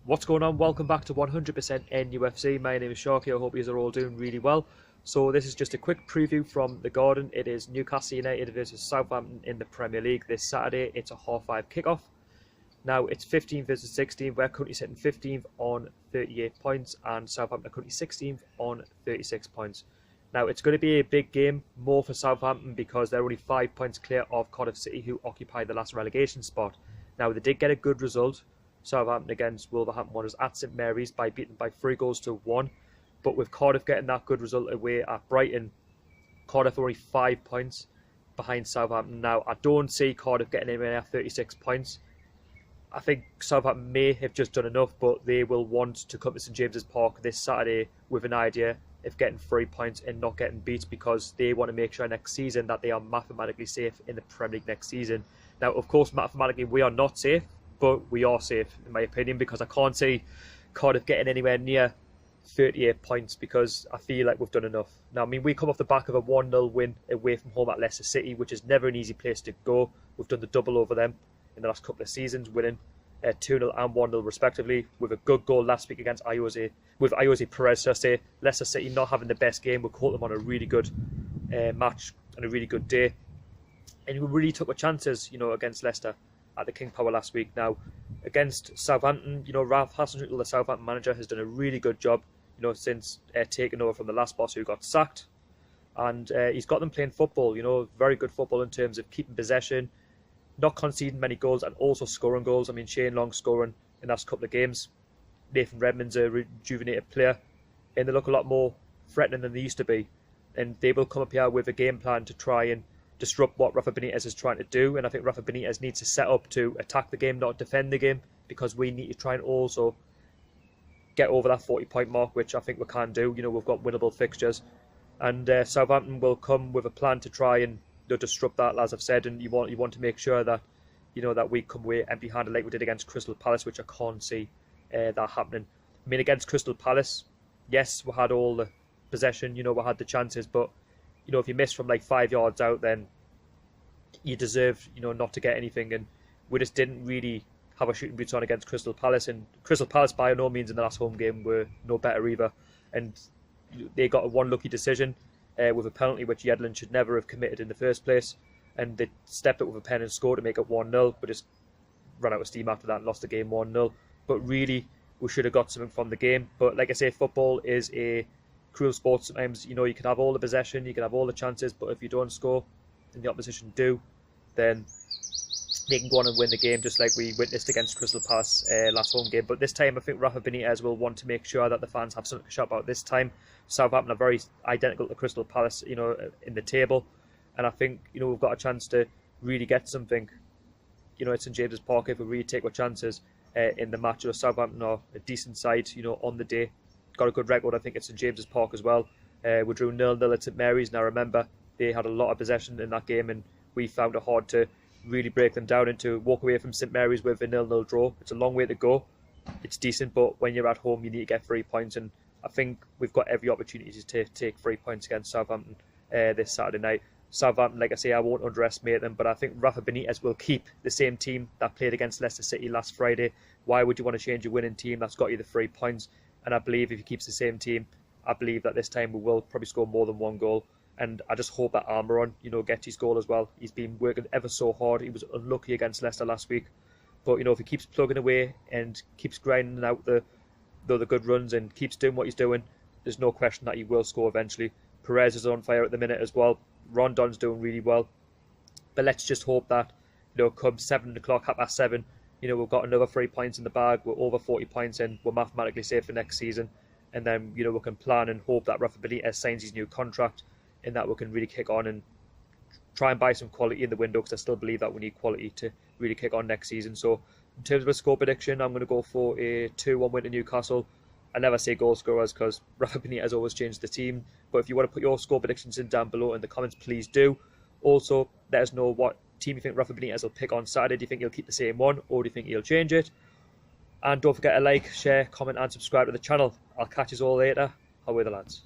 What's going on? Welcome back to 100% NUFC. My name is Sharky. I hope you are all doing really well. So this is just a quick preview from the garden. It is Newcastle United versus Southampton in the Premier League this Saturday. It's a 5:30 kickoff. Now it's 15th versus 16th. We're currently sitting 15th on 38 points and Southampton are currently 16th on 36 points. Now it's going to be a big game, more for Southampton because they're only 5 points clear of Cardiff City, who occupied the last relegation spot. Now they did get a good result, Southampton against Wolverhampton Wanderers at St Mary's, by beating by 3-1. But with Cardiff getting that good result away at Brighton, Cardiff are only 5 points behind Southampton. Now I don't see Cardiff getting anywhere near 36 points. I think Southampton may have just done enough, but they will want to come to St James's Park this Saturday with an idea of getting 3 points and not getting beat, because they want to make sure next season that they are mathematically safe in the Premier League next season. Now, of course, mathematically we are not safe, but we are safe, in my opinion, because I can't see Cardiff getting anywhere near 38 points because I feel like we've done enough. Now, I mean, we come off the back of a 1-0 win away from home at Leicester City, which is never an easy place to go. We've done the double over them in the last couple of seasons, winning 2-0 and 1-0 respectively, with a good goal last week against Ayoze Perez. So I say Leicester City not having the best game, we caught them on a really good match and a really good day. And we really took our chances, against Leicester at the King Power last week. Now, against Southampton, Ralph Hasenhüttl, the Southampton manager, has done a really good job, since taking over from the last boss who got sacked. And he's got them playing football, very good football in terms of keeping possession, not conceding many goals, and also scoring goals. I mean, Shane Long scoring in the last couple of games. Nathan Redmond's a rejuvenated player, and they look a lot more threatening than they used to be. And they will come up here with a game plan to try and disrupt what Rafa Benitez is trying to do. And I think Rafa Benitez needs to set up to attack the game, not defend the game, because we need to try and also get over that 40-point mark, which I think we can do. We've got winnable fixtures, and Southampton will come with a plan to try and disrupt that, as I've said. And you want to make sure that that we come away empty-handed like we did against Crystal Palace, which I can't see that happening. I mean, against Crystal Palace, yes, we had all the possession, we had the chances, but if you miss from like 5 yards out, then you deserve, not to get anything. And we just didn't really have our shooting boots on against Crystal Palace. And Crystal Palace, by no means, in the last home game, were no better either. And they got one lucky decision with a penalty, which Yedlin should never have committed in the first place. And they stepped up with a pen and scored to make it 1-0, but just ran out of steam after that and lost the game 1-0. But really, we should have got something from the game. But like I say, football is a cruel sport. Sometimes, you can have all the possession, you can have all the chances, but if you don't score and the opposition do, then they can go on and win the game, just like we witnessed against Crystal Palace last home game. But this time I think Rafa Benitez will want to make sure that the fans have something to shout about this time. Southampton are very identical to Crystal Palace, in the table, and I think we've got a chance to really get something at St James's Park if we really take our chances in the match. Southampton are a decent side on the day, got a good record I think at St James's Park as well. We drew 0-0 at St Mary's, and I remember they had a lot of possession in that game, and we found it hard to really break them down and to walk away from St Mary's with a 0-0 draw. It's a long way to go. It's decent, but when you're at home, you need to get 3 points, and I think we've got every opportunity to take 3 points against Southampton this Saturday night. Southampton, like I say, I won't underestimate them, but I think Rafa Benitez will keep the same team that played against Leicester City last Friday. Why would you want to change your winning team that's got you the 3 points? And I believe if he keeps the same team, I believe that this time we will probably score more than one goal. And I just hope that Almiron, gets his goal as well. He's been working ever so hard. He was unlucky against Leicester last week. But, if he keeps plugging away and keeps grinding out the good runs and keeps doing what he's doing, there's no question that he will score eventually. Perez is on fire at the minute as well. Rondon's doing really well. But let's just hope that, come 7 o'clock, 7:30, we've got another 3 points in the bag. We're over 40 points and we're mathematically safe for next season. And then, we can plan and hope that Rafa Benitez signs his new contract, and that we can really kick on and try and buy some quality in the window, because I still believe that we need quality to really kick on next season. So in terms of a score prediction, I'm going to go for a 2-1 win to Newcastle. I never say goal scorers because Rafa Benitez always changed the team. But if you want to put your score predictions in down below in the comments, please do. Also, let us know what team you think Rafa Benitez will pick on Saturday. Do you think he'll keep the same one, or do you think he'll change it? And don't forget to like, share, comment and subscribe to the channel. I'll catch you all later. How are the lads?